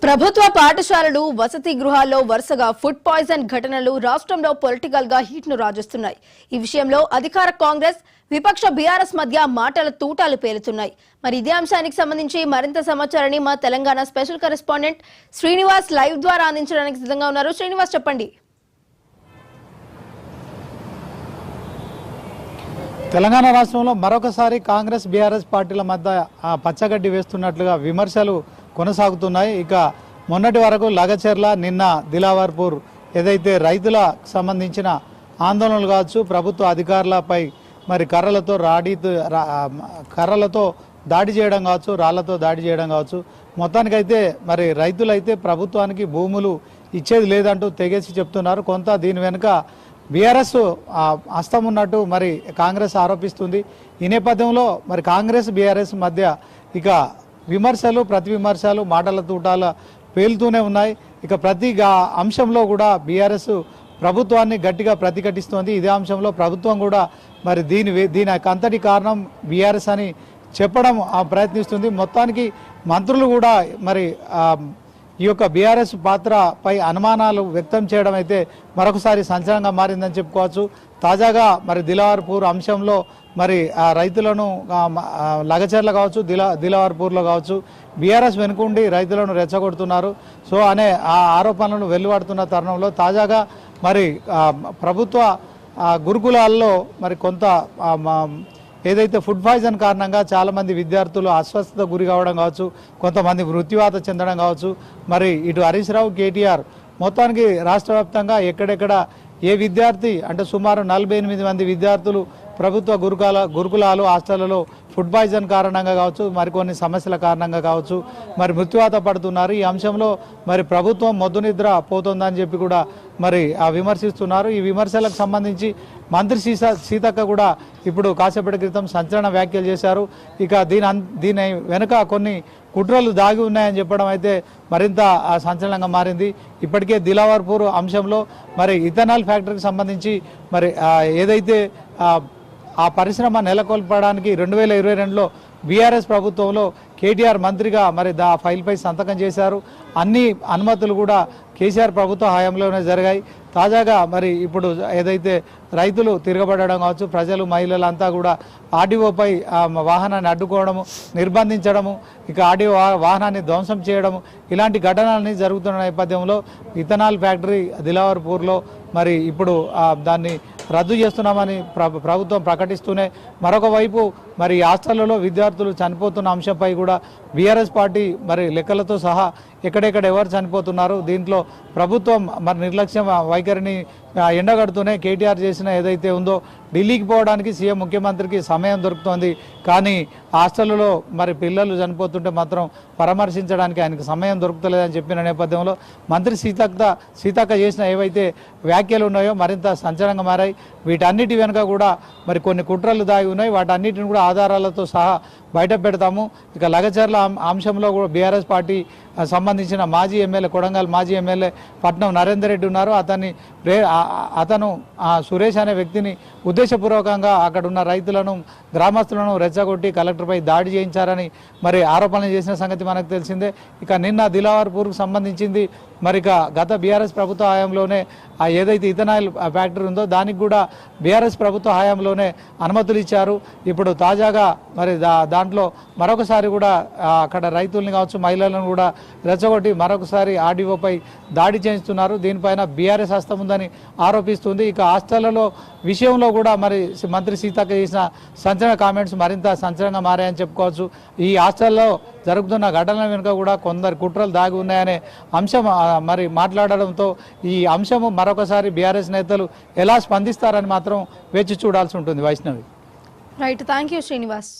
ప్రభుత్వ పాఠశాలలు వసతి గృహాల్లో వరుసగా ఫుడ్ పాయిజన్ ఘటనలు రాష్ట్రంలో పొలిటికల్ గా హీట్ ను రాజుస్తున్నాయి. ఈ విషయంలో అధికార కాంగ్రెస్ విపక్ష బీఆర్ఎస్ మధ్య మాటల తూటాలు పేలుతున్నాయి. మరి ఇదే అంశానికి సంబంధించి మరింత సమాచారాన్ని మా Telangana special correspondent Srinivas live ద్వారా అందించడానికి సిద్ధంగా ఉన్నారు. శ్రీనివాస్, చెప్పండి. తెలంగాణ రాష్ట్రంలో మరొకసారి కాంగ్రెస్ బీఆర్ఎస్ పార్టీల మధ్య పచ్చగడ్డి వేస్తున్నట్లుగా విమర్శలు కొనసాగుతున్నాయి. ఇక మొన్నటి వరకు లగచెర్ల, నిన్న దిలావర్పూర్ ఏదైతే రైతులకు సంబంధించిన ఆందోళనలు కావచ్చు, ప్రభుత్వ అధికారులపై మరి కర్రలతో దాడి చేయడం కావచ్చు, రాళ్లతో దాడి చేయడం కావచ్చు, మొత్తానికైతే మరి రైతులైతే ప్రభుత్వానికి భూములు ఇచ్చేది లేదంటూ తెగేసి చెప్తున్నారు. కొంత దీని వెనుక బీఆర్ఎస్ హస్తం ఉన్నట్టు మరి కాంగ్రెస్ ఆరోపిస్తుంది. ఈ నేపథ్యంలో మరి కాంగ్రెస్ బీఆర్ఎస్ మధ్య ఇక విమర్శలు ప్రతి విమర్శలు మాటల తూటాల పేలుతూనే ఉన్నాయి. ఇక ప్రతి అంశంలో కూడా బీఆర్ఎస్ ప్రభుత్వాన్ని గట్టిగా ప్రతిఘటిస్తోంది. ఇదే అంశంలో ప్రభుత్వం కూడా మరి దీనికి అంతటి కారణం బీఆర్ఎస్ అని చెప్పడం ప్రయత్నిస్తుంది. మొత్తానికి మంత్రులు కూడా మరి ఈ యొక్క బీఆర్ఎస్ పాత్రపై అనుమానాలు వ్యక్తం చేయడం అయితే మరొకసారి సంచలనంగా మారిందని చెప్పుకోవచ్చు. తాజాగా మరి దిలావర్పూర్ అంశంలో మరి రైతులను లగచెర్ల కావచ్చు, దిలావర్పూర్లో కావచ్చు బీఆర్ఎస్ వెనుకుండి రైతులను రెచ్చగొడుతున్నారు. సో అనే ఆ ఆరోపణలను వెలువడుతున్న తరుణంలో తాజాగా మరి ప్రభుత్వ గురుకులాల్లో మరి కొంత ఏదైతే ఫుడ్ పాయిజన్ కారణంగా చాలామంది విద్యార్థులు అస్వస్థత గురి కావడం కావచ్చు, కొంతమంది మృత్యువాత చెందడం కావచ్చు, మరి ఇటు హరీష్ రావు, కేటీఆర్ మొత్తానికి రాష్ట్ర వ్యాప్తంగా ఎక్కడెక్కడ ఏ విద్యార్థి అంటే సుమారు 48 మంది విద్యార్థులు ప్రభుత్వ గురుకులాలు హాస్టళ్లలో ఫుడ్ పాయిజన్ కారణంగా కావచ్చు, మరికొన్ని సమస్యల కారణంగా కావచ్చు మరి మృత్యువాత పడుతున్నారు. ఈ అంశంలో మరి ప్రభుత్వం మొద్దు నిద్ర పోతుందని చెప్పి కూడా మరి విమర్శిస్తున్నారు. ఈ విమర్శలకు సంబంధించి మంత్రి సీతక్క కూడా ఇప్పుడు కాసేపటి క్రితం సంచలన వ్యాఖ్యలు చేశారు. ఇక దీని వెనుక కొన్ని కుట్రలు దాగి ఉన్నాయని చెప్పడం అయితే మరింత సంచలనంగా మారింది. ఇప్పటికే దిలావర్పూర్ అంశంలో మరి ఇథనాల్ ఫ్యాక్టరీకి సంబంధించి మరి ఏదైతే ఆ పరిశ్రమ నెలకొల్పడానికి 2022లో బీఆర్ఎస్ ప్రభుత్వంలో కేటీఆర్ మంత్రిగా మరి ఫైల్పై సంతకం చేశారు. అన్ని అనుమతులు కూడా కేసీఆర్ ప్రభుత్వ హయాంలోనే జరిగాయి. తాజాగా మరి ఇప్పుడు ఏదైతే రైతులు తిరగబడడం కావచ్చు, ప్రజలు మహిళలంతా కూడా ఆర్డీఓపై వాహనాన్ని అడ్డుకోవడము, నిర్బంధించడము, ఇక ఆర్డీఓ వాహనాన్ని ధ్వంసం చేయడము, ఇలాంటి ఘటనలన్నీ జరుగుతున్న నేపథ్యంలో ఇథనాల్ ఫ్యాక్టరీ దిలావర్పూర్లో మరి ఇప్పుడు దాన్ని రద్దు చేస్తున్నామని ప్రభుత్వం ప్రకటిస్తూనే మరొక వైపు మరి హాస్టళ్లలో విద్యార్థులు చనిపోతున్న అంశంపై కూడా బీఆర్ఎస్ పార్టీ మరి లెక్కలతో సహా ఎక్కడెక్కడ ఎవరు చనిపోతున్నారు, దీంట్లో ప్రభుత్వం మరి నిర్లక్ష్యం వైఖరిని ఎండగడుతూనే కేటీఆర్ చేసిన ఏదైతే ఉందో ఢిల్లీకి పోవడానికి సీఎం ముఖ్యమంత్రికి సమయం దొరుకుతోంది. కానీ హాస్టల్లో మరి పిల్లలు చనిపోతుంటే మాత్రం పరామర్శించడానికి ఆయనకు సమయం దొరుకుతలేదని చెప్పిన నేపథ్యంలో మంత్రి సీతక్క చేసిన ఏవైతే వ్యాఖ్యలు ఉన్నాయో మరింత సంచలనంగా మారాయి. వీటన్నిటి వెనుక కూడా మరి కొన్ని కుట్రలు దాగి ఉన్నాయి. వాటన్నిటిని కూడా ఆధారాలతో సహా బయట పెడతాము. ఇక లగచెర్ల అంశంలో కూడా బీఆర్ఎస్ పార్టీ సంబంధించిన మాజీ ఎమ్మెల్యే, కొడంగల్ మాజీ ఎమ్మెల్యే పట్నం నరేందర్ రెడ్డి ఉన్నారు. అతను సురేష్ అనే వ్యక్తిని ఉద్దేశపూర్వకంగా అక్కడ ఉన్న రైతులను, గ్రామస్తులను రెచ్చగొట్టి కలెక్టర్పై దాడి చేయించారని మరి ఆరోపణలు చేసిన సంగతి మనకు తెలిసిందే. ఇక నిన్న దిలావర్పూర్కు సంబంధించింది మరి ఇక గత బీఆర్ఎస్ ప్రభుత్వ హయాంలోనే ఏదైతే ఇథనాల్ ఫ్యాక్టరీ ఉందో దానికి కూడా బీఆర్ఎస్ ప్రభుత్వ హయాంలోనే అనుమతులు ఇచ్చారు. ఇప్పుడు తాజాగా మరి దాంట్లో మరొకసారి కూడా అక్కడ రైతుల్ని కావచ్చు, మహిళలను కూడా రెచ్చగొట్టి మరొకసారి ఆర్డీఓపై దాడి చేయిస్తున్నారు. దీనిపైన బీఆర్ఎస్ హస్తం ఉందని ఆరోపిస్తుంది. ఇక హాస్టళ్లలో విషయంలో కూడా మరి మంత్రి సీతక్క చేసిన సంచలన కామెంట్స్ మరింత సంచలనంగా మారాయని చెప్పుకోవచ్చు. ఈ హాస్టల్లో జరుగుతున్న ఘటనల వెనుక కూడా కొందరు కుట్రలు దాగి ఉన్నాయనే అంశం మరి మాట్లాడడంతో ఈ అంశము మరొకసారి బీఆర్ఎస్ నేతలు ఎలా స్పందిస్తారని మాత్రం వేచి చూడాల్సి ఉంటుంది. Vaishnavi. Right, thank you Srinivas.